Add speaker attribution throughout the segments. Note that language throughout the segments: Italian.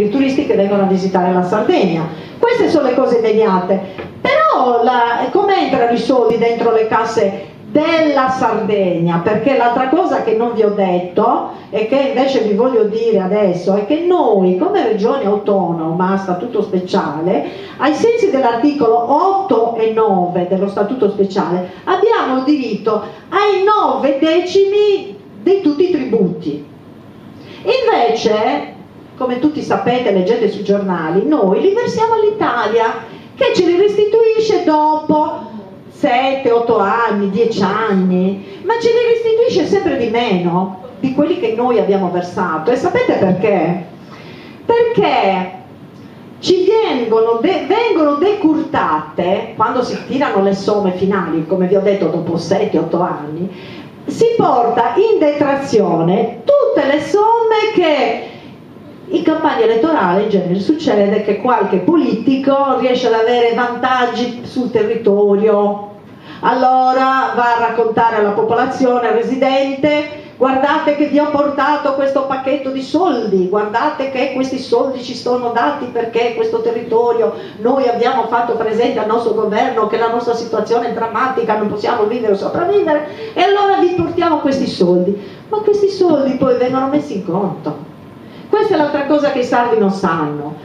Speaker 1: i turisti che vengono a visitare la Sardegna. Queste sono le cose immediate, però come entrano i soldi dentro le casse della Sardegna? Perché l'altra cosa che non vi ho detto e che invece vi voglio dire adesso è che noi come regione autonoma a statuto speciale, ai sensi dell'articolo 8 e 9 dello statuto speciale, abbiamo il diritto ai 9/10 di tutti i tributi. Invece, come tutti sapete, leggete sui giornali, noi li versiamo all'Italia, che ce li restituisce dopo 7, 8 anni, 10 anni, ma ce li restituisce sempre di meno di quelli che noi abbiamo versato. E sapete perché? Perché ci vengono decurtate, quando si tirano le somme finali, come vi ho detto, dopo 7, 8 anni, si porta in detrazione tutte le somme che in campagna elettorale in genere succede che qualche politico riesce ad avere vantaggi sul territorio, allora va a raccontare alla popolazione residente: guardate che vi ho portato questo pacchetto di soldi, guardate che questi soldi ci sono dati perché questo territorio, noi abbiamo fatto presente al nostro governo che la nostra situazione è drammatica, non possiamo vivere o sopravvivere, e allora vi portiamo questi soldi. Ma questi soldi poi vengono messi in conto. Questa è l'altra cosa che i sardi non sanno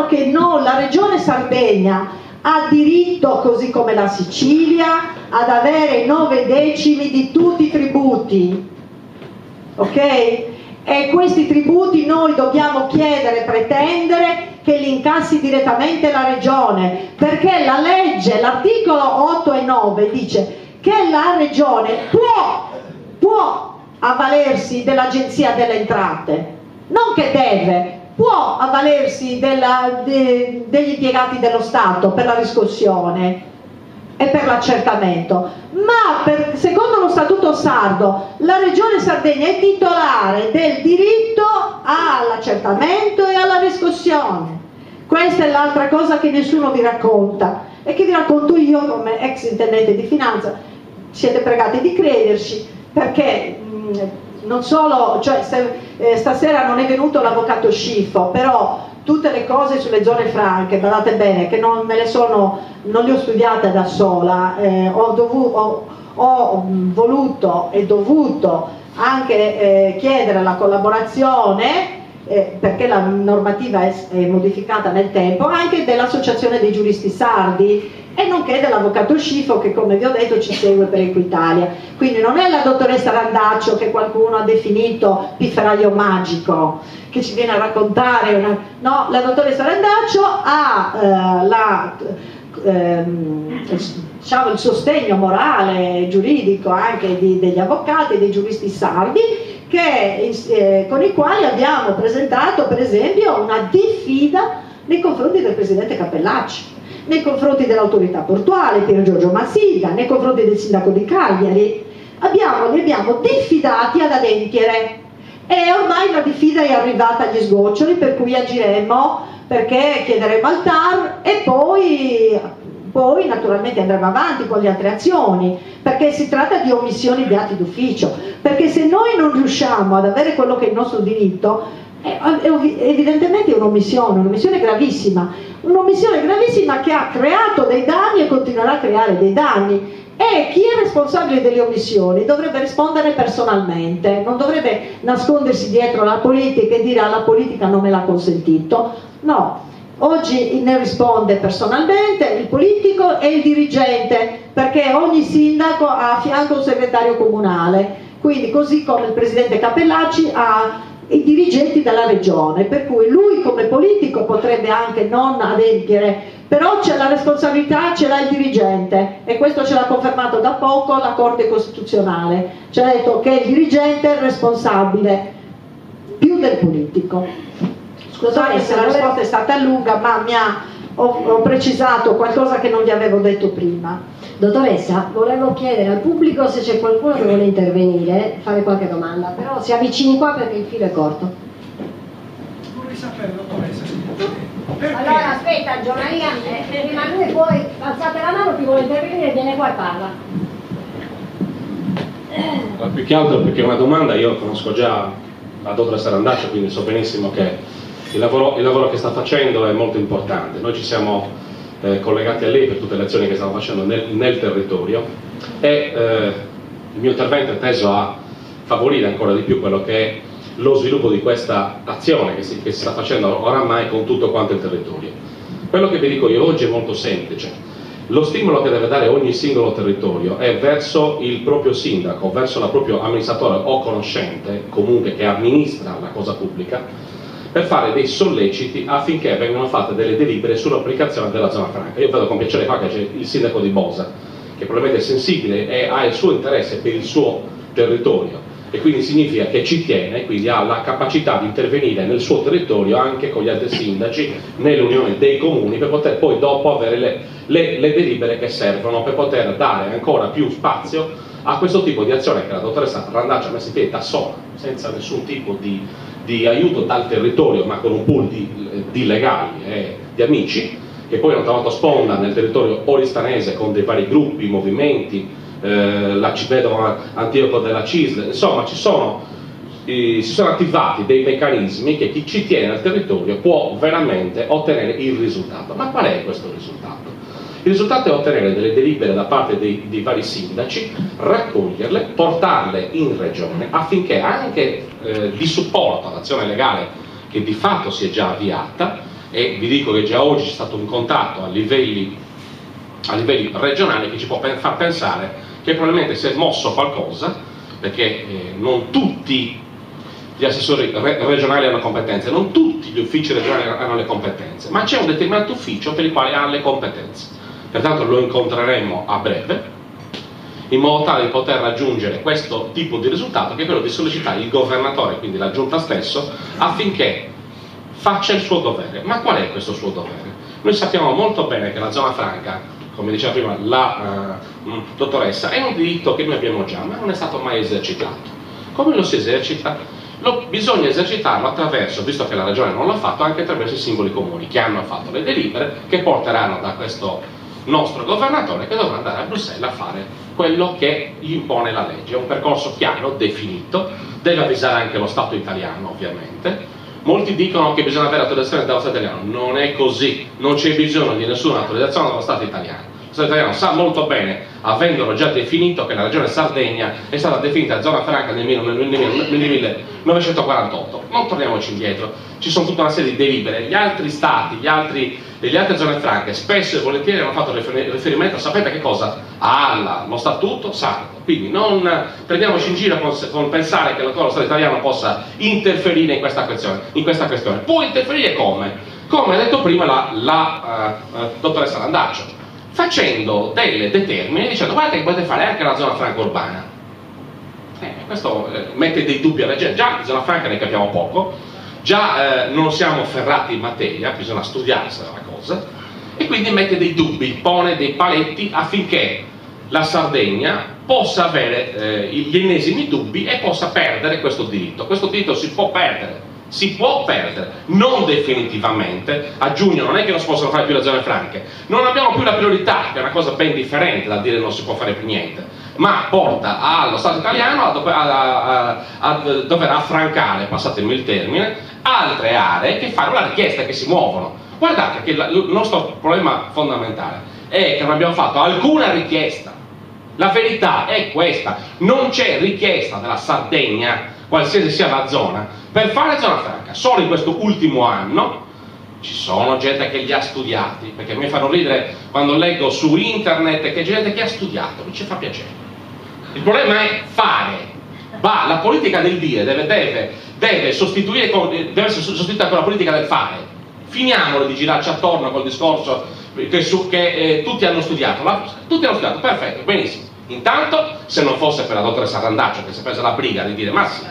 Speaker 1: che la regione Sardegna ha diritto, così come la Sicilia, ad avere i 9/10 di tutti i tributi, ok? E questi tributi noi dobbiamo chiedere, pretendere che li incassi direttamente la regione, perché la legge, l'articolo 8 e 9 dice che la regione può avvalersi dell'Agenzia delle Entrate, non che deve, può avvalersi degli impiegati dello Stato per la riscossione e per l'accertamento, ma secondo lo Statuto sardo la regione Sardegna è titolare del diritto all'accertamento e alla riscossione. Questa è l'altra cosa che nessuno vi racconta e che vi racconto io come ex intendente di finanza. Siete pregati di crederci, perché non solo, cioè stasera non è venuto l'avvocato Scifo, però tutte le cose sulle zone franche, badate bene che non le ho studiate da sola, ho voluto e dovuto anche chiedere la collaborazione, perché la normativa è modificata nel tempo, anche dell'Associazione dei Giuristi Sardi e nonché dell'avvocato Scifo, che come vi ho detto ci segue per Equitalia. Quindi non è la dottoressa Randaccio, che qualcuno ha definito pifferaio magico, che ci viene a raccontare no, la dottoressa Randaccio ha diciamo, il sostegno morale, giuridico anche degli avvocati e dei giuristi sardi, con i quali abbiamo presentato per esempio una diffida nei confronti del presidente Cappellacci, nei confronti dell'autorità portuale Pier Giorgio Massiga, nei confronti del sindaco di Cagliari. Li abbiamo diffidati ad adempiere e ormai la diffida è arrivata agli sgoccioli, per cui agiremo, perché chiederemo al TAR e poi naturalmente andremo avanti con le altre azioni, perché si tratta di omissioni di atti d'ufficio, perché se noi non riusciamo ad avere quello che è il nostro diritto, evidentemente è un'omissione gravissima, che ha creato dei danni e continuerà a creare dei danni, e chi è responsabile delle omissioni dovrebbe rispondere personalmente, non dovrebbe nascondersi dietro la politica e dire alla politica non me l'ha consentito. No, oggi ne risponde personalmente il politico e il dirigente, perché ogni sindaco ha a fianco un segretario comunale, quindi così come il presidente Cappellacci ha i dirigenti della regione, per cui lui come politico potrebbe anche non adempiere, però c'è la responsabilità, ce l'ha il dirigente, e questo ce l'ha confermato da poco la Corte Costituzionale, ci ha detto che il dirigente è responsabile più del politico. Scusate se la risposta è stata lunga, ma ho precisato qualcosa che non vi avevo detto prima.
Speaker 2: Dottoressa, volevo chiedere al pubblico se c'è qualcuno che vuole intervenire, fare qualche domanda, però si avvicini qua perché il filo è corto.
Speaker 3: Vorrei sapere, dottoressa, perché?
Speaker 2: Allora aspetta, giornalia, prima lui poi alzate la mano, chi vuole intervenire viene qua e parla.
Speaker 4: Più che altro perché una domanda io conosco già la dottoressa Randaccio, quindi so benissimo che il lavoro che sta facendo è molto importante. Noi ci siamo collegati a lei per tutte le azioni che stiamo facendo nel territorio e il mio intervento è teso a favorire ancora di più quello che è lo sviluppo di questa azione che si sta facendo oramai con tutto quanto il territorio. Quello che vi dico io oggi è molto semplice. Lo stimolo che deve dare ogni singolo territorio è verso il proprio sindaco, verso il proprio amministratore o conoscente, comunque che amministra la cosa pubblica, per fare dei solleciti affinché vengano fatte delle delibere sull'applicazione della zona franca. Io vedo con piacere qua che c'è il sindaco di Bosa, che probabilmente è sensibile e ha il suo interesse per il suo territorio, e quindi significa che ci tiene, quindi ha la capacità di intervenire nel suo territorio anche con gli altri sindaci, nelle unioni dei comuni, per poter poi dopo avere le delibere che servono per poter dare ancora più spazio a questo tipo di azione che la dottoressa Randaccio ha messo in piedi da sola, senza nessun tipo di aiuto dal territorio, ma con un pool di legali e di amici, che poi hanno trovato sponda nel territorio oristanese con dei vari gruppi, movimenti, la Vedova Antioco della CISL, insomma si sono attivati dei meccanismi che chi ci tiene al territorio può veramente ottenere il risultato. Ma qual è questo risultato? Il risultato è ottenere delle delibere da parte dei vari sindaci, raccoglierle, portarle in regione affinché anche di supporto all'azione legale che di fatto si è già avviata, e vi dico che già oggi c'è stato un contatto a livelli regionali che ci può far pensare che probabilmente si è mosso qualcosa, perché non tutti gli assessori regionali hanno competenze, non tutti gli uffici regionali hanno le competenze, ma c'è un determinato ufficio per il quale ha le competenze. Pertanto lo incontreremo a breve, in modo tale di poter raggiungere questo tipo di risultato, che è quello di sollecitare il governatore, quindi la giunta stesso, affinché faccia il suo dovere. Ma qual è questo suo dovere? Noi sappiamo molto bene che la zona franca, come diceva prima la dottoressa, è un diritto che noi abbiamo già, ma non è stato mai esercitato. Come lo si esercita? Bisogna esercitarlo attraverso, visto che la Regione non l'ha fatto, anche attraverso i singoli comuni che hanno fatto le delibere, che porteranno da questo nostro governatore, che dovrà andare a Bruxelles a fare quello che gli impone la legge. È un percorso chiaro, definito, deve avvisare anche lo Stato italiano ovviamente. Molti dicono che bisogna avere l'autorizzazione dello Stato italiano, non è così, non c'è bisogno di nessuna autorizzazione dello Stato italiano. Lo Stato italiano sa molto bene, avendolo già definito, che la regione Sardegna è stata definita zona franca nel 1948. Non torniamoci indietro, ci sono tutta una serie di delibere. Gli altri stati, le altre zone franche spesso e volentieri hanno fatto riferimento, sapete che cosa? Allo statuto sardo. Quindi non prendiamoci in giro con pensare che lo Stato italiano possa interferire in questa questione. Può interferire come? Come ha detto prima la dottoressa Randaccio, facendo delle determine, dicendo guardate che potete fare anche la zona franca urbana. Questo mette dei dubbi alla gente. Già di zona franca ne capiamo poco, già non siamo ferrati in materia, bisogna studiarsela la cosa, e quindi mette dei dubbi, pone dei paletti affinché la Sardegna possa avere gli ennesimi dubbi e possa perdere questo diritto. Questo diritto si può perdere, non definitivamente. A giugno non è che non si possono fare più le zone franche, non abbiamo più la priorità, che è una cosa ben differente dal dire non si può fare più niente, ma porta allo Stato italiano a dover affrancare, passatemi il termine, altre aree che fanno la richiesta, che si muovono. Guardate che il nostro problema fondamentale è che non abbiamo fatto alcuna richiesta. La verità è questa: non c'è richiesta della Sardegna, qualsiasi sia la zona, per fare zona franca. Solo in questo ultimo anno ci sono gente che li ha studiati, perché mi fanno ridere quando leggo su internet che c'è gente che ha studiato, mi ci fa piacere. Il problema è fare. La politica del dire deve essere sostituita con la politica del fare. Finiamolo di girarci attorno col discorso che tutti hanno studiato. Tutti hanno studiato, perfetto, benissimo. Intanto, se non fosse per la dottoressa Randaccio che si è presa la briga di dire ma sì,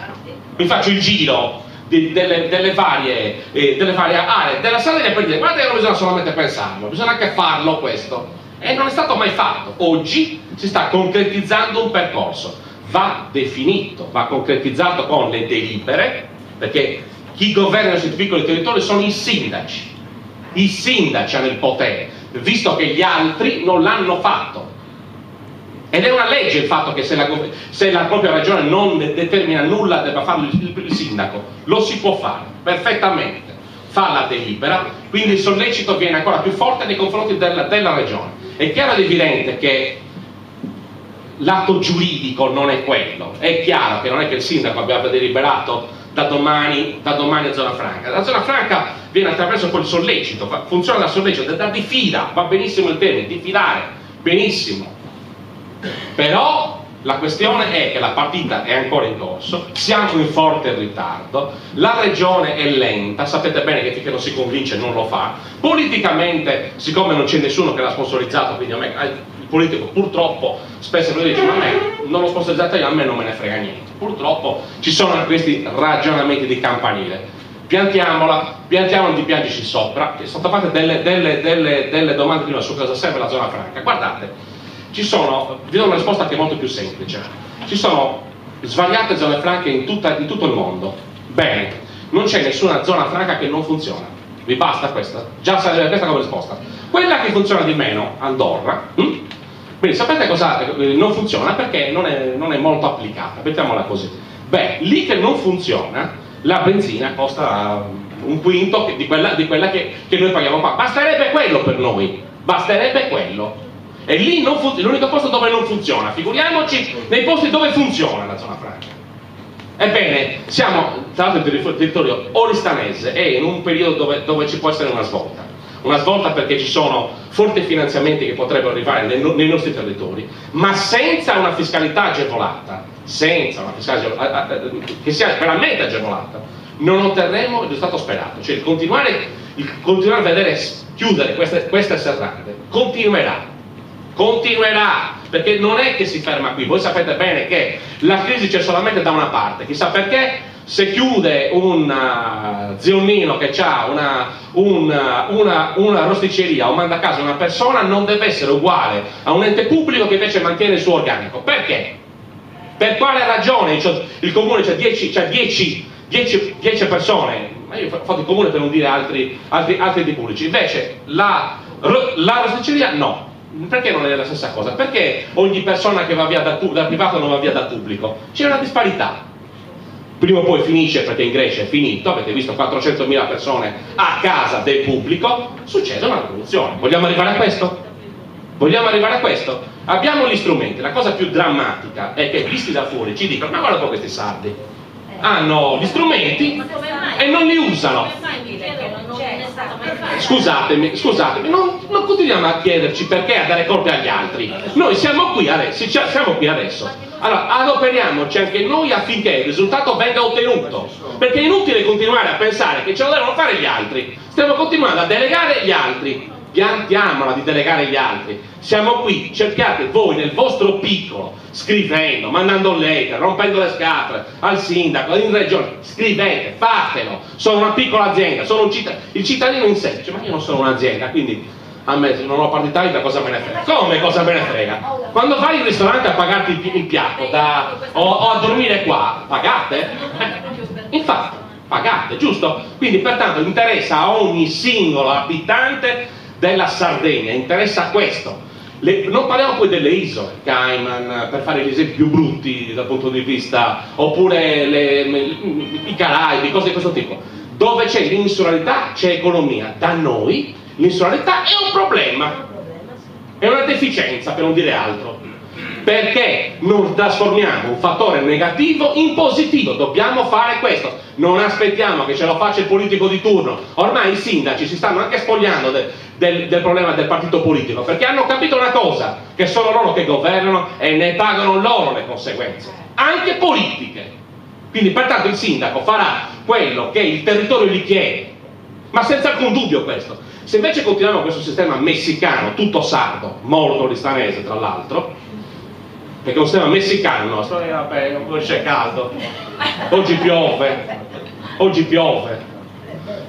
Speaker 4: mi faccio il giro delle varie aree della Sardegna per dire guarda che non bisogna solamente pensarlo, bisogna anche farlo questo, e non è stato mai fatto. Oggi si sta concretizzando un percorso, va definito, va concretizzato con le delibere, perché chi governa questi piccoli territori sono i sindaci hanno il potere, visto che gli altri non l'hanno fatto. Ed è una legge il fatto che se la propria regione non determina nulla debba farlo il sindaco. Lo si può fare perfettamente. fa la delibera, quindi il sollecito viene ancora più forte nei confronti della regione. È chiaro ed evidente che l'atto giuridico non è quello, è chiaro che non è che il sindaco abbia deliberato da domani a zona franca. La zona franca viene attraverso quel sollecito, funziona da sollecito, da diffida, va benissimo il termine, diffidare, benissimo. Però la questione è che la partita è ancora in corso, siamo in forte ritardo, la regione è lenta, sapete bene che finché non si convince non lo fa, politicamente, siccome non c'è nessuno che l'ha sponsorizzato, quindi a me, il politico purtroppo spesso lo dice, ma a me non l'ho sponsorizzato io, a me non me ne frega niente, purtroppo ci sono questi ragionamenti di campanile, piantiamola, non ti piangici sopra, che sono fatte delle domande prima su cosa serve la zona franca, guardate. Vi do una risposta che è molto più semplice. Ci sono svariate zone franche in tutto il mondo. Bene, non c'è nessuna zona franca che non funziona. Vi basta questa? Già sarebbe questa come risposta. Quella che funziona di meno, Andorra. Quindi sapete cosa non funziona? Perché non è molto applicata, mettiamola così. Beh, lì che non funziona, la benzina costa un quinto di quella che noi paghiamo qua. Basterebbe quello per noi. Basterebbe quello. E lì l'unico posto dove non funziona, figuriamoci nei posti dove funziona la zona franca. Ebbene, siamo tra l'altro il territorio oristanese e in un periodo dove ci può essere una svolta perché ci sono forti finanziamenti che potrebbero arrivare nei nostri territori, ma senza una fiscalità agevolata, che sia veramente agevolata, non otterremo il risultato sperato, cioè il continuare a vedere chiudere queste serrande continuerà, perché non è che si ferma qui. Voi sapete bene che la crisi c'è solamente da una parte, chissà perché. Se chiude un Zionnino che ha una rosticceria o manda a casa una persona, non deve essere uguale a un ente pubblico che invece mantiene il suo organico. Perché? Per quale ragione il comune c'ha 10 persone, ma io ho fatto il comune per non dire altri enti pubblici, invece la rosticceria no. Perché non è la stessa cosa? Perché ogni persona che va via dal privato non va via dal pubblico? C'è una disparità. Prima o poi finisce, perché in Grecia è finito, avete visto 400.000 persone a casa del pubblico, succede una rivoluzione. Vogliamo arrivare a questo? Vogliamo arrivare a questo? Abbiamo gli strumenti, la cosa più drammatica è che visti da fuori ci dicono, ma guarda un po' questi sardi, hanno gli strumenti e non li usano. Scusatemi, non continuiamo a chiederci perché a dare colpe agli altri. Noi siamo qui adesso. Allora, adoperiamoci anche noi affinché il risultato venga ottenuto. Perché è inutile continuare a pensare che ce lo devono fare gli altri. Stiamo continuando a delegare gli altri. Piantiamola di delegare gli altri. Siamo qui, cercate voi nel vostro piccolo, scrivendo, mandando lettera, rompendo le scatole al sindaco, in regione, scrivete, fatelo. Sono una piccola azienda, sono il cittadino in sé dice, ma io non sono un'azienda, quindi a me non ho partita IVA, cosa me ne frega? Come cosa me ne frega? Quando vai in ristorante a pagarti il piatto o a dormire qua, pagate? Infatti, pagate, giusto? Quindi pertanto interessa a ogni singolo abitante della Sardegna, interessa questo. Non parliamo poi delle isole, Cayman, per fare gli esempi più brutti dal punto di vista, oppure i Caraibi, cose di questo tipo. Dove c'è l'insularità c'è economia. Da noi l'insularità è un problema, è una deficienza per non dire altro, perché non trasformiamo un fattore negativo in positivo. Dobbiamo fare questo, non aspettiamo che ce lo faccia il politico di turno. Ormai i sindaci si stanno anche spogliando del problema del partito politico, perché hanno capito una cosa, che sono loro che governano e ne pagano loro le conseguenze, anche politiche. Quindi pertanto il sindaco farà quello che il territorio gli chiede, ma senza alcun dubbio questo. Se invece continuiamo questo sistema messicano, tutto sardo, molto listanese tra l'altro, perché è un sistema messicano, vabbè, oggi c'è caldo, oggi piove.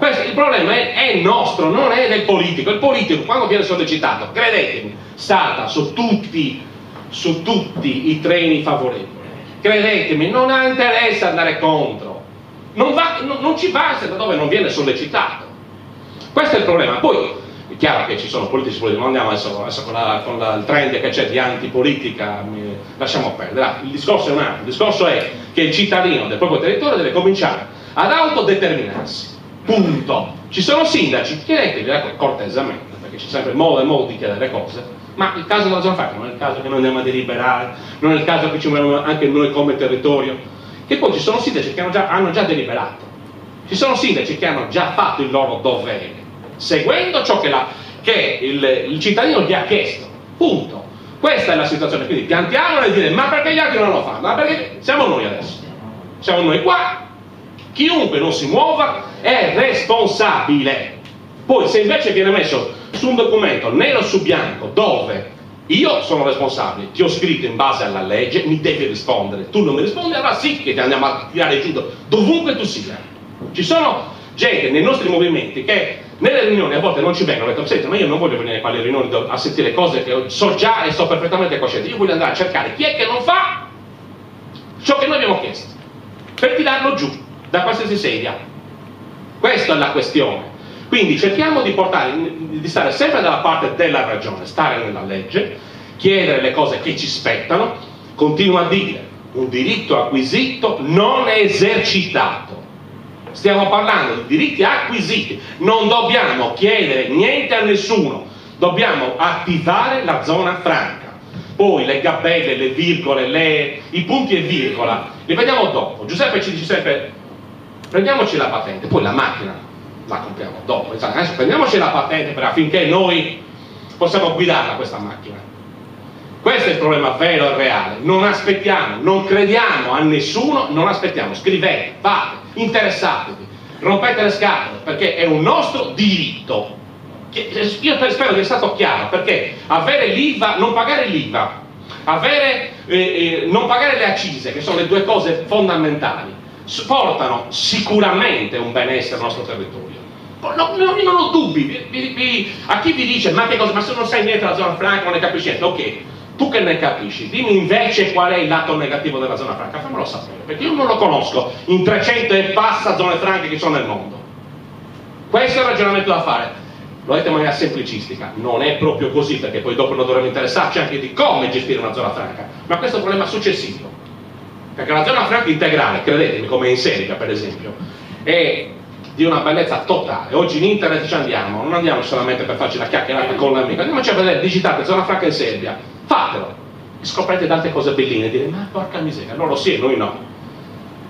Speaker 4: Il problema è nostro, non è del politico. Il politico, quando viene sollecitato, credetemi, salta su tutti i treni favorevoli. Credetemi, non ha interesse andare contro. Non ci va se da dove non viene sollecitato. Questo è il problema. Poi è chiaro che ci sono politici, non andiamo adesso con il trend che c'è di antipolitica, lasciamo perdere. Il discorso è un altro. Il discorso è che il cittadino del proprio territorio deve cominciare ad autodeterminarsi. punto. Ci sono sindaci, chiedetevi cortesemente, perché c'è sempre modo e modo di chiedere cose, ma il caso della zona franca non è il caso che noi andiamo a deliberare, non è il caso che ci muoviamo anche noi come territorio, che poi ci sono sindaci che hanno già deliberato, ci sono sindaci che hanno già fatto il loro dovere, seguendo ciò che il cittadino gli ha chiesto, punto. Questa è la situazione, quindi piantiamola e dire ma perché gli altri non lo fanno? Ma perché siamo noi adesso, siamo noi qua, chiunque non si muova è responsabile. Poi se invece viene messo su un documento nero su bianco dove io sono responsabile, ti ho scritto in base alla legge, mi devi rispondere, tu non mi rispondi, allora sì che ti andiamo a tirare giù dovunque tu sia. Ci sono gente nei nostri movimenti che nelle riunioni a volte non ci vengono e detto senti ma io non voglio venire qua alle riunioni a sentire cose che so già e so perfettamente cosciente, io voglio andare a cercare chi è che non fa ciò che noi abbiamo chiesto per tirarlo giù da qualsiasi sedia. Questa è la questione. Quindi cerchiamo di stare sempre dalla parte della ragione, stare nella legge, chiedere le cose che ci spettano. Continuo a dire, un diritto acquisito non esercitato. Stiamo parlando di diritti acquisiti, non dobbiamo chiedere niente a nessuno, dobbiamo attivare la zona franca. Poi le gabelle, le virgole, i punti e virgola, li vediamo dopo. Giuseppe ci dice sempre, prendiamoci la patente, poi la macchina la compriamo dopo. Adesso prendiamoci la patente affinché noi possiamo guidarla questa macchina. Questo è il problema vero e reale. Non aspettiamo, non crediamo a nessuno, non aspettiamo, scrivete, fate, interessatevi, rompete le scatole, perché è un nostro diritto. Io spero che sia stato chiaro, perché avere l'IVA, non pagare l'IVA, non pagare le accise, che sono le due cose fondamentali, portano sicuramente un benessere al nostro territorio. Io non ho dubbi, a chi vi dice ma che cosa, ma se non sai niente della zona franca non ne capisci niente, ok, tu che ne capisci, dimmi invece qual è il lato negativo della zona franca, fammelo sapere, perché io non lo conosco in 300 e passa zone franche che sono nel mondo. Questo è il ragionamento da fare. Lo dite in maniera semplicistica, non è proprio così, perché poi dopo noi dovremo interessarci anche di come gestire una zona franca, ma questo è un problema successivo, perché la zona franca integrale, credetemi, come in Serbia per esempio, è di una bellezza totale. Oggi in internet ci andiamo, non andiamo solamente per farci la chiacchierata con l'amico, andiamoci a vedere, digitate zona franca in Serbia, fatelo, e scoprite tante cose belline, e dire ma porca miseria, loro sì e noi no.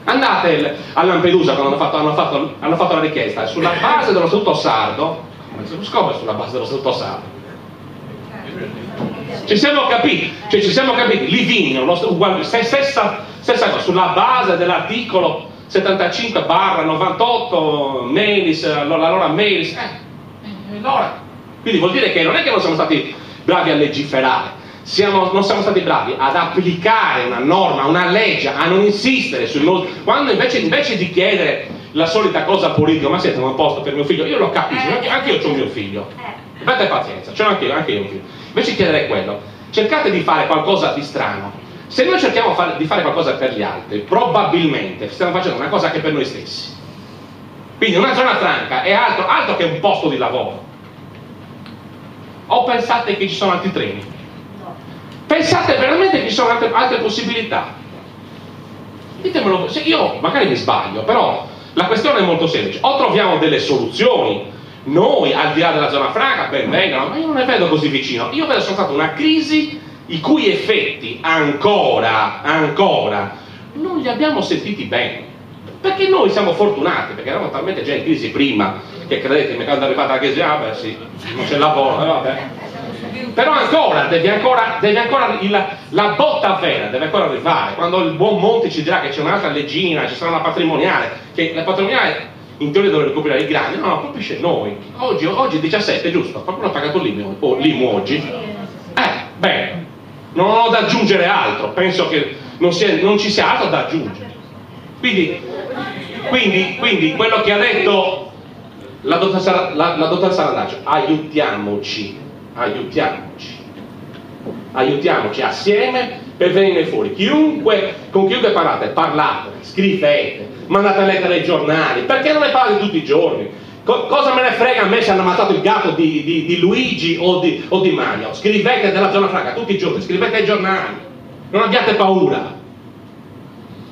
Speaker 4: Andate a Lampedusa quando hanno fatto la richiesta, sulla base dello statuto sardo, come sulla base dello statuto sardo? Ci siamo capiti, Livigno, stessa cosa, sulla base dell'articolo 75/98 Melis, allora Melis, allora. Quindi vuol dire che non è che non siamo stati bravi a legiferare, non siamo stati bravi ad applicare una norma, una legge, a non insistere quando invece di chiedere la solita cosa politica, ma siete un posto per mio figlio, io lo capisco, anche io ho un mio figlio, avete pazienza, c'ho anche io un figlio, invece di chiedere quello, cercate di fare qualcosa di strano. Se noi cerchiamo di fare qualcosa per gli altri, probabilmente stiamo facendo una cosa anche per noi stessi. Quindi una zona franca è altro che un posto di lavoro. O pensate che ci sono altri treni? Pensate veramente che ci sono altre possibilità? Ditemelo, se io magari mi sbaglio, però la questione è molto semplice. O troviamo delle soluzioni, noi al di là della zona franca, ben vengano, ma io non ne vedo così vicino. Io vedo soltanto una crisi i cui effetti ancora non li abbiamo sentiti bene, perché noi siamo fortunati, perché eravamo talmente già in crisi prima che credetemi, quando è arrivata la crisi, vabbè sì, non c'è lavoro, vabbè. Però la botta vera deve ancora arrivare, quando il buon Monti ci dirà che c'è un'altra leggina, ci sarà una patrimoniale, che la patrimoniale in teoria dovrebbe recuperare i grandi, no, colpisce noi. Oggi è 17, giusto? Qualcuno ha pagato l'IMU oggi? Bene. Non ho da aggiungere altro, penso che non ci sia altro da aggiungere. Quindi quello che ha detto la dottoressa Randaccio, aiutiamoci assieme per venire fuori. Con chiunque parlate, scrivete, mandate lettere ai giornali, perché non ne parlate tutti i giorni? Cosa me ne frega a me se hanno ammazzato il gatto di Luigi o di Mario? Scrivete della zona franca tutti i giorni, scrivete ai giornali, non abbiate paura.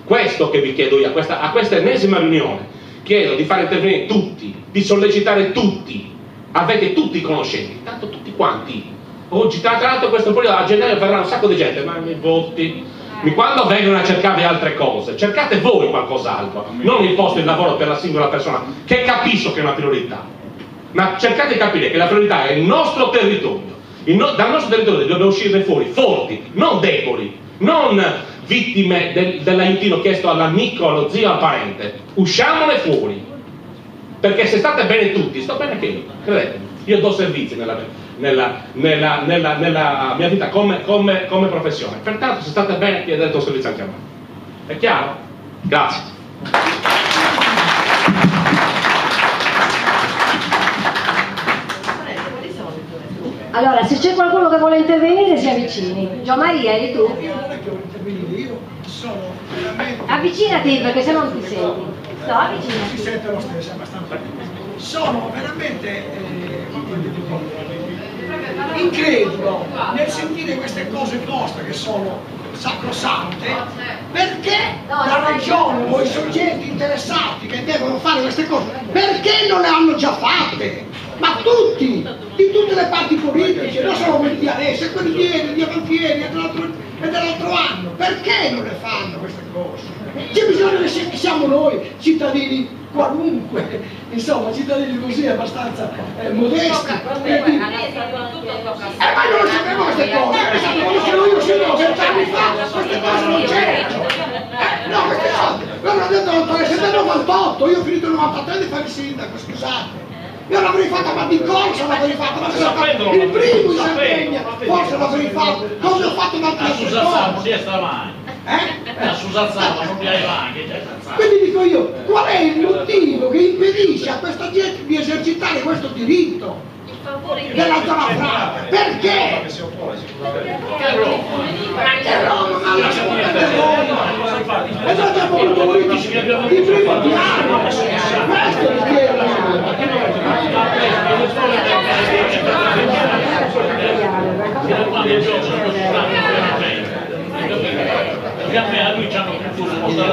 Speaker 4: Questo che vi chiedo io a questa ennesima riunione, chiedo di fare intervenire tutti, di sollecitare tutti, avete tutti conoscenti, tanto tutti quanti. Oggi tra l'altro questo periodo a gennaio verrà un sacco di gente, ma mi voti. Quando vengono a cercarvi altre cose, cercate voi qualcos'altro, non il posto di lavoro per la singola persona, che capisco che è una priorità, ma cercate di capire che la priorità è il nostro territorio. Dal nostro territorio dobbiamo uscire fuori forti, non deboli, non vittime dell'aiutino chiesto all'amico, allo zio, al parente. Usciamone fuori, perché se state bene tutti, sto bene anche io, credetemi. Io do servizi nella mia vita come professione, pertanto se state bene chiedete un servizio anche a me. È chiaro? Grazie.
Speaker 2: Allora, se c'è qualcuno che vuole intervenire si avvicini. Gio Maria, eri tu?
Speaker 3: Io non è che voglio intervenire, io sono veramente...
Speaker 2: Avvicinati perché se no non ti senti. No,
Speaker 3: Si
Speaker 2: avvicinati.
Speaker 3: sente lo stesso, è abbastanza... Sono veramente incredulo nel sentire queste cose vostre che sono sacrosante, perché la ragione o i soggetti interessati che devono fare queste cose, perché non le hanno già fatte? Ma tutti, di tutte le parti politiche, non solo quelli di adesso, e quelli di ieri, di avanti ieri e dell'altro anno, perché non le fanno queste cose? C'è bisogno che siamo noi, cittadini qualunque, insomma, cittadini così abbastanza modesti. Ma io non sapevo queste cose, conoscevo io solo 20 anni fa, queste cose non c'erano. No, queste cose, l'hanno detto nel 98, io ho finito il 93 di fare il sindaco, scusate. Io l'avrei fatto ma di corso, l'avrei fatto, il primo in Sardegna, forse l'avrei fatto, come ho fatto da altre cose.
Speaker 5: La Susazzava non mi arriva anche.
Speaker 3: Quindi dico io, qual è il motivo che impedisce a questa gente di esercitare questo diritto della zona franca? Perché? Perché Roma non ha la scuola di Roma? E noi abbiamo avuto politici di primo piano, questo mi chiedo.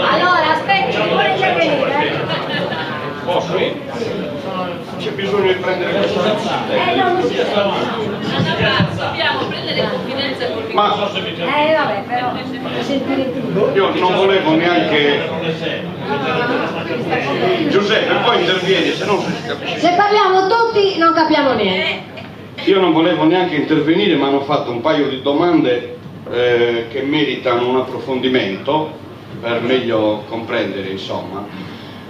Speaker 2: Allora, aspetti, vuole intervenire?
Speaker 6: Posso? C'è bisogno di prendere questo
Speaker 2: Non si
Speaker 7: Dobbiamo prendere confidenza con il
Speaker 6: Ma
Speaker 2: vabbè, però sentire tu.
Speaker 6: io non volevo neanche... Giuseppe, poi intervieni, se no non si capisce.
Speaker 2: Se parliamo tutti non capiamo niente.
Speaker 6: Io non volevo neanche intervenire, ma hanno fatto un paio di domande che meritano un approfondimento per meglio comprendere, insomma.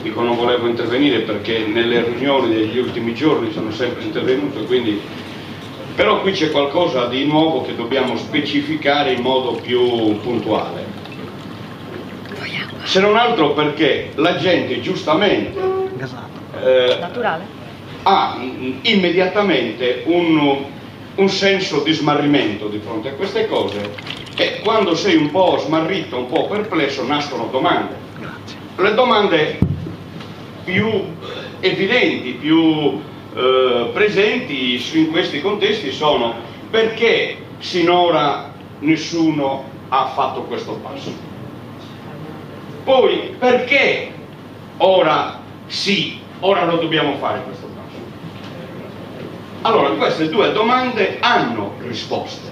Speaker 6: Dico, non volevo intervenire perché nelle riunioni degli ultimi giorni sono sempre intervenuto, quindi... Però qui c'è qualcosa di nuovo che dobbiamo specificare in modo più puntuale. Se non altro perché la gente giustamente ha immediatamente un senso di smarrimento di fronte a queste cose, e quando sei un po' smarrito, un po' perplesso, nascono domande. Le domande più evidenti, più presenti in questi contesti sono: perché sinora nessuno ha fatto questo passo? Poi perché ora sì, ora lo dobbiamo fare questo passo? Allora, queste due domande hanno risposte.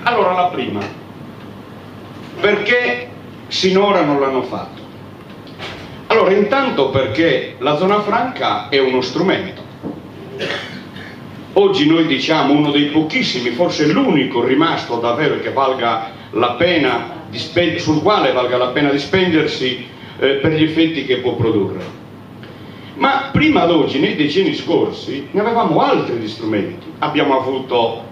Speaker 6: Allora, la prima: perché sinora non l'hanno fatto? Allora, intanto perché la zona franca è uno strumento. Oggi noi diciamo uno dei pochissimi, forse l'unico rimasto davvero che valga la pena sul quale valga la pena di spendersi per gli effetti che può produrre. Ma prima d'oggi, nei decenni scorsi, ne avevamo altri di strumenti. Abbiamo avuto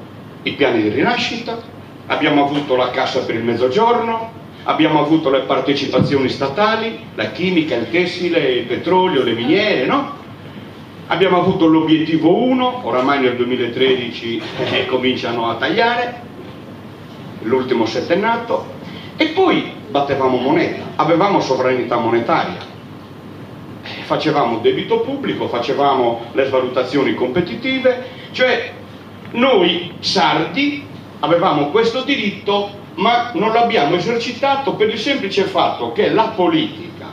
Speaker 6: i piani di rinascita, abbiamo avuto la Cassa per il Mezzogiorno, abbiamo avuto le partecipazioni statali, la chimica, il tessile, il petrolio, le miniere, no? Abbiamo avuto l'obiettivo 1, oramai nel 2013 cominciano a tagliare, l'ultimo settennato, e poi battevamo moneta, avevamo sovranità monetaria, facevamo debito pubblico, facevamo le svalutazioni competitive, cioè noi sardi avevamo questo diritto, ma non l'abbiamo esercitato per il semplice fatto che la politica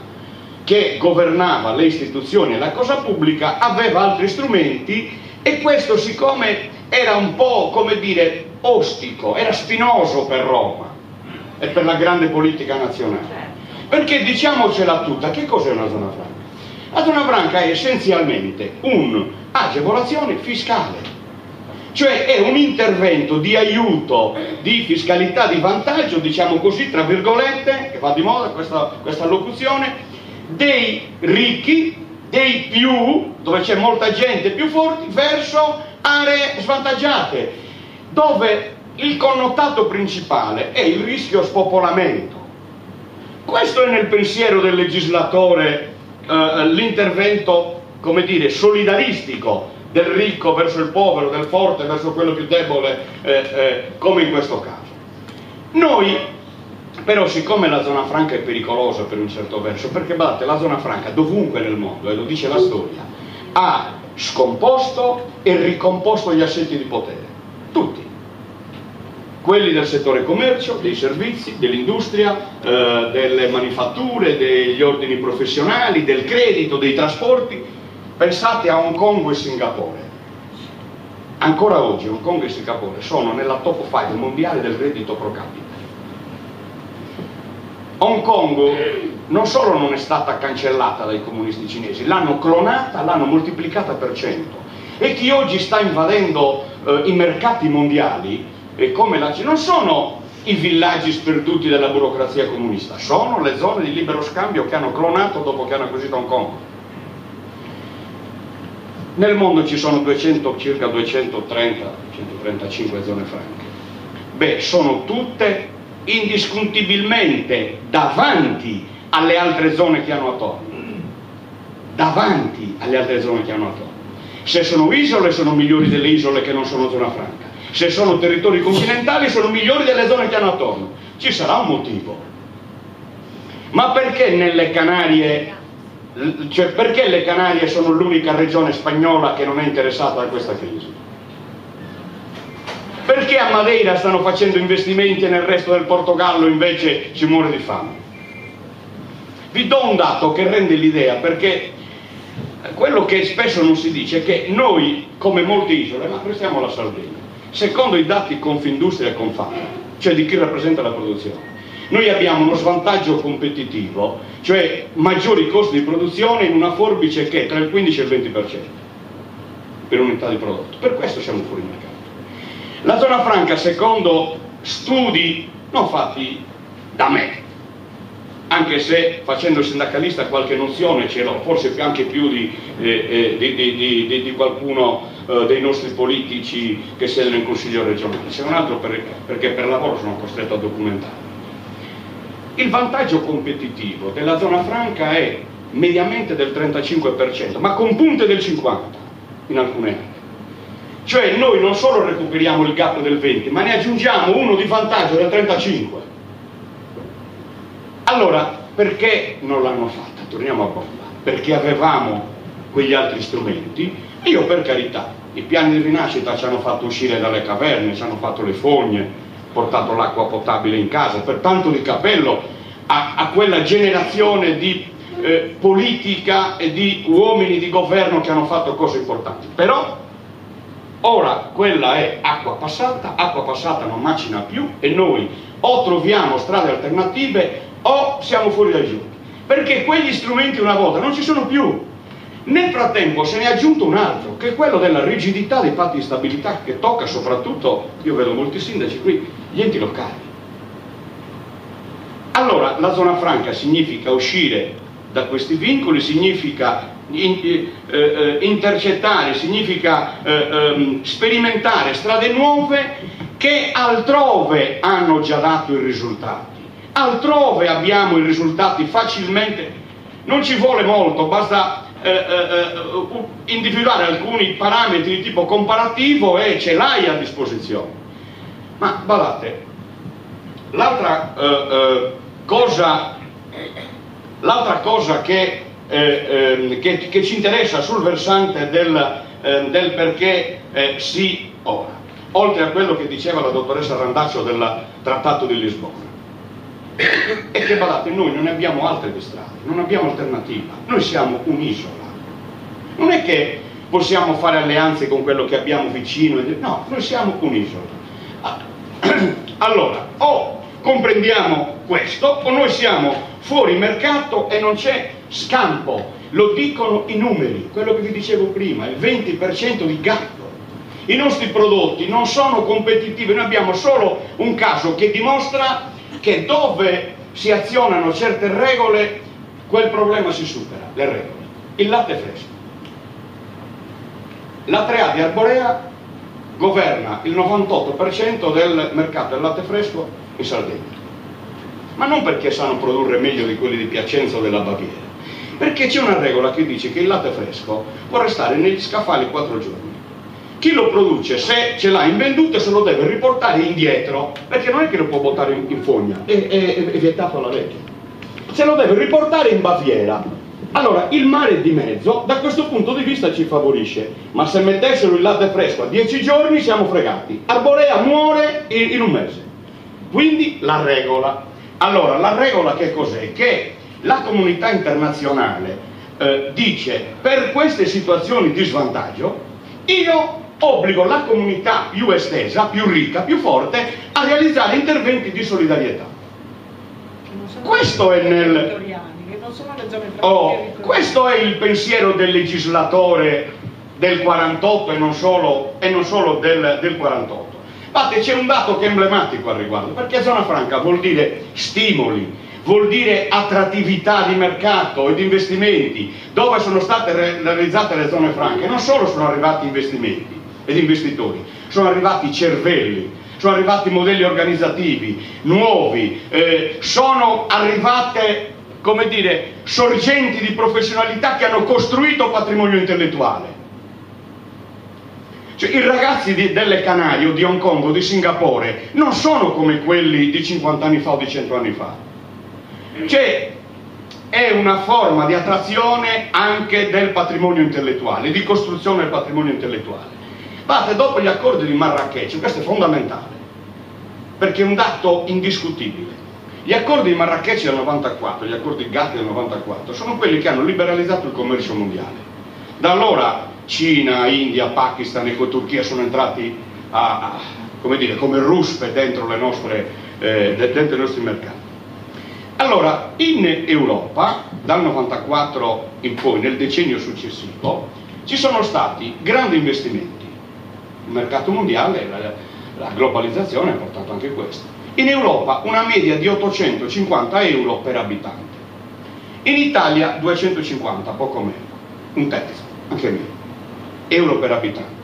Speaker 6: che governava le istituzioni e la cosa pubblica aveva altri strumenti, e questo, siccome era un po', come dire, ostico, era spinoso per Roma e per la grande politica nazionale. Perché, diciamocela tutta, che cos'è una zona franca? La zona franca è essenzialmente un'agevolazione fiscale, cioè è un intervento di aiuto, di fiscalità di vantaggio, diciamo così, tra virgolette, che va di moda questa locuzione, dei ricchi, dei più, dove c'è molta gente più forti, verso aree svantaggiate, dove il connotato principale è il rischio spopolamento. Questo è nel pensiero del legislatore l'intervento, come dire, solidaristico del ricco verso il povero, del forte verso quello più debole, come in questo caso. Noi, però, siccome la zona franca è pericolosa per un certo verso, perché guardate, la zona franca dovunque nel mondo, e lo dice la storia, ha scomposto e ricomposto gli assetti di potere, tutti. Quelli del settore commercio, dei servizi, dell'industria, delle manifatture, degli ordini professionali, del credito, dei trasporti. Pensate a Hong Kong e Singapore. Ancora oggi Hong Kong e Singapore sono nella top 5 mondiale del reddito pro capite. Hong Kong non solo non è stata cancellata dai comunisti cinesi, l'hanno clonata, l'hanno moltiplicata per 100. E chi oggi sta invadendo i mercati mondiali, come la Cina, non sono i villaggi sperduti della burocrazia comunista, sono le zone di libero scambio che hanno clonato dopo che hanno acquisito Hong Kong. Nel mondo ci sono circa 230-235 zone franche. Beh, sono tutte indiscutibilmente davanti alle altre zone che hanno attorno. Davanti alle altre zone che hanno attorno. Se sono isole, sono migliori delle isole che non sono zona franca. Se sono territori continentali, sono migliori delle zone che hanno attorno. Ci sarà un motivo. Ma perché nelle Canarie, cioè perché le Canarie sono l'unica regione spagnola che non è interessata da questa crisi? Perché a Madeira stanno facendo investimenti e nel resto del Portogallo invece si muore di fame? Vi do un dato che rende l'idea, perché quello che spesso non si dice è che noi, come molte isole, ma prestiamo la Sardegna, secondo i dati Confindustria e Confam, cioè di chi rappresenta la produzione, noi abbiamo uno svantaggio competitivo, cioè maggiori costi di produzione in una forbice che è tra il 15 e il 20% per unità di prodotto. Per questo siamo fuori mercato. La zona franca, secondo studi non fatti da me, anche se facendo il sindacalista qualche nozione ce l'ho, forse anche più di qualcuno dei nostri politici che siedono in consiglio regionale, se non altro perché per lavoro sono costretto a documentare. Il vantaggio competitivo della zona franca è mediamente del 35%, ma con punte del 50% in alcune aree. Cioè noi non solo recuperiamo il gap del 20%, ma ne aggiungiamo uno di vantaggio del 35%. Allora, perché non l'hanno fatta? Torniamo a bomba. Perché avevamo quegli altri strumenti. Io, per carità, i piani di rinascita ci hanno fatto uscire dalle caverne, ci hanno fatto le fogne, portato l'acqua potabile in casa, per tanto di cappello a quella generazione di politica e di uomini di governo che hanno fatto cose importanti. Però ora quella è acqua passata non macina più, e noi o troviamo strade alternative o siamo fuori dai giochi, perché quegli strumenti una volta non ci sono più. Nel frattempo se ne è aggiunto un altro, che è quello della rigidità dei patti di stabilità, che tocca soprattutto, io vedo molti sindaci qui, gli enti locali. Allora la zona franca significa uscire da questi vincoli, significa intercettare, significa sperimentare strade nuove che altrove hanno già dato i risultati. Altrove abbiamo i risultati facilmente, non ci vuole molto, basta individuare alcuni parametri di tipo comparativo e ce l'hai a disposizione. Ma guardate, l'altra cosa che ci interessa sul versante del perché sì ora, oltre a quello che diceva la dottoressa Randazzo del Trattato di Lisbona, è che, badate, noi non abbiamo altre strade, non abbiamo alternativa, noi siamo un'isola. Non è che possiamo fare alleanze con quello che abbiamo vicino, no, noi siamo un'isola. Allora, o comprendiamo questo, o noi siamo fuori mercato e non c'è scampo. Lo dicono i numeri, quello che vi dicevo prima, il 20% di gap. I nostri prodotti non sono competitivi, noi abbiamo solo un caso che dimostra che dove si azionano certe regole, quel problema si supera, le regole. Il latte fresco. La 3A di Arborea governa il 98% del mercato del latte fresco in Sardegna. Ma non perché sanno produrre meglio di quelli di Piacenza o della Baviera, perché c'è una regola che dice che il latte fresco può restare negli scaffali 4 giorni. Chi lo produce, se ce l'ha invenduto, se lo deve riportare indietro, perché non è che lo può buttare in fogna, è vietato alla legge. Se lo deve riportare in Baviera. Allora, il mare di mezzo, da questo punto di vista ci favorisce, ma se mettessero il latte fresco a 10 giorni siamo fregati. Arborea muore in un mese. Quindi la regola. Allora, la regola che cos'è? Che la comunità internazionale dice, per queste situazioni di svantaggio, io obbligo la comunità più estesa, più ricca, più forte, a realizzare interventi di solidarietà. Questo è questo è il pensiero del legislatore del 48 e non solo del 48. Infatti c'è un dato che è emblematico al riguardo, perché zona franca vuol dire stimoli, vuol dire attrattività di mercato e di investimenti. Dove sono state realizzate le zone franche non solo sono arrivati investimenti ed investitori, sono arrivati cervelli, sono arrivati modelli organizzativi nuovi, sono arrivate, come dire, sorgenti di professionalità che hanno costruito patrimonio intellettuale. Cioè, i ragazzi delle Canarie o di Hong Kong o di Singapore non sono come quelli di 50 anni fa o di 100 anni fa. Cioè, è una forma di attrazione anche del patrimonio intellettuale, di costruzione del patrimonio intellettuale. Guardate, dopo gli accordi di Marrakech, questo è fondamentale, perché è un dato indiscutibile. Gli accordi di Marrakech del 94, gli accordi GATT del 94, sono quelli che hanno liberalizzato il commercio mondiale. Da allora Cina, India, Pakistan e Turchia sono entrati come dire, come ruspe dentro i nostri mercati. Allora, in Europa, dal 94 in poi, nel decennio successivo, ci sono stati grandi investimenti. Il mercato mondiale, la globalizzazione ha portato anche questo. In Europa una media di 850 euro per abitante. In Italia 250, poco meno, un terzo, anche meno, euro per abitante.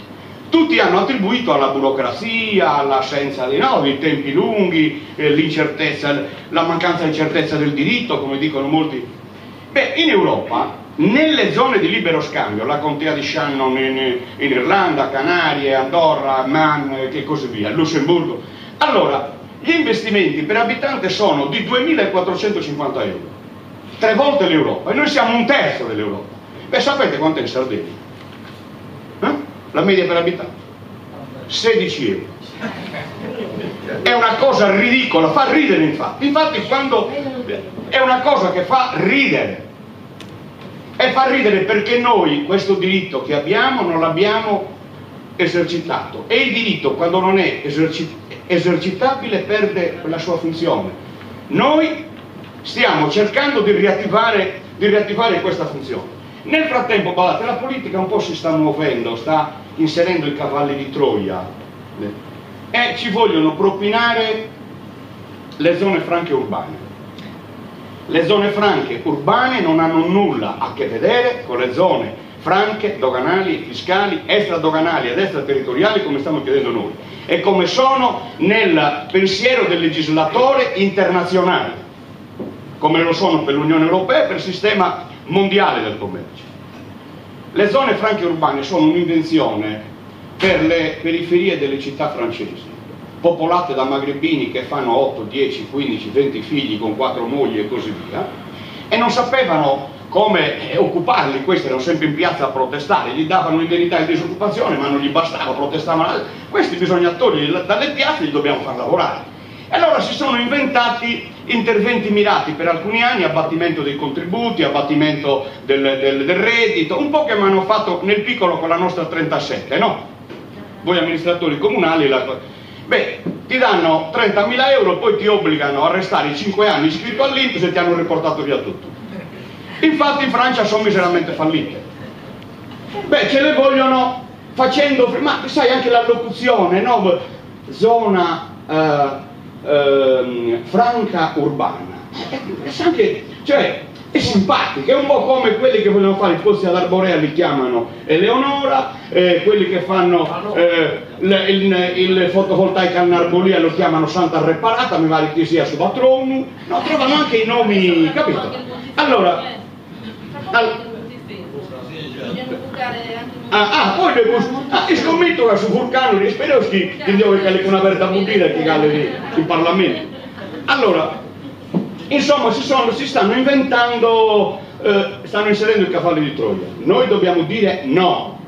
Speaker 6: Tutti hanno attribuito alla burocrazia, all'assenza dei tempi lunghi, l'incertezza, la mancanza di certezza del diritto, come dicono molti. Beh, in Europa, nelle zone di libero scambio, la contea di Shannon in Irlanda, Canarie, Andorra, Man e così via, Lussemburgo, allora gli investimenti per abitante sono di 2.450 euro, 3 volte l'Europa, e noi siamo un terzo dell'Europa. Beh, sapete quanto è in Sardegna? La media per abitante? 16 euro. È una cosa ridicola, fa ridere infatti. Infatti quando è una cosa che fa ridere. E fa ridere perché noi questo diritto che abbiamo non l'abbiamo esercitato. E il diritto, quando non è esercitabile, perde la sua funzione. Noi stiamo cercando di riattivare questa funzione. Nel frattempo, guardate, la politica un po' si sta muovendo, sta inserendo i cavalli di Troia e ci vogliono propinare le zone franche urbane. Le zone franche urbane non hanno nulla a che vedere con le zone franche, doganali, fiscali, extradoganali ed extraterritoriali, come stiamo chiedendo noi, e come sono nel pensiero del legislatore internazionale, come lo sono per l'Unione Europea e per il sistema mondiale del commercio. Le zone franche urbane sono un'invenzione per le periferie delle città francesi, popolate da magrebini che fanno 8, 10, 15, 20 figli con 4 mogli e così via, e non sapevano come occuparli. Questi erano sempre in piazza a protestare, gli davano indennità di disoccupazione ma non gli bastava, protestavano. Questi bisogna toglierli dalle piazze e li dobbiamo far lavorare. allora si sono inventati interventi mirati per alcuni anni, abbattimento dei contributi, abbattimento del reddito, un po' che mi hanno fatto nel piccolo con la nostra 37, no? Voi amministratori comunali, beh, ti danno 30.000 euro, poi ti obbligano a restare 5 anni iscritto all'INPS e ti hanno riportato via tutto. Infatti in Francia sono miseramente fallite. Beh, ce le vogliono facendo, ma sai anche l'allocuzione, no? Zona franca urbana, anche, cioè, è simpatica, è un po' come quelli che vogliono fare i posti all'Arborea li chiamano Eleonora, quelli che fanno il fotovoltaico a Narbolia lo chiamano Santa Reparata, mi pare che sia Subatronu, no, trovano anche i nomi, capito? Allora, poi le scommetto che su Vulcano li spero che devo che una verta buttita che galle in Parlamento. Allora, insomma, si stanno inventando, stanno inserendo i cavalli di Troia. Noi dobbiamo dire no.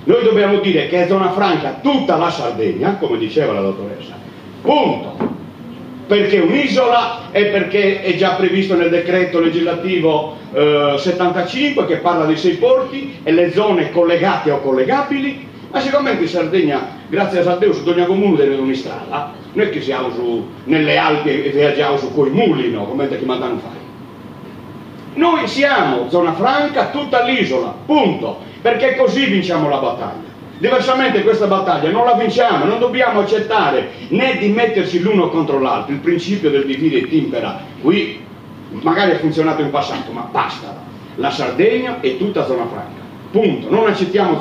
Speaker 6: Noi dobbiamo dire che è zona franca tutta la Sardegna, come diceva la dottoressa. Punto. Perché un'isola e perché è già previsto nel decreto legislativo 75 che parla dei 6 porti e le zone collegate o collegabili, ma sicuramente in Sardegna, grazie a Dio, su ogni comune deve avere un'istrada, non è che siamo nelle Alpi e viaggiamo su coi muli, no, come che mandano a fare. Noi siamo zona franca tutta l'isola, punto, perché così vinciamo la battaglia. Diversamente questa battaglia non la vinciamo, non dobbiamo accettare né di mettersi l'uno contro l'altro, il principio del divide et impera, qui magari ha funzionato in passato, ma basta, la Sardegna è tutta zona franca, punto, non accettiamo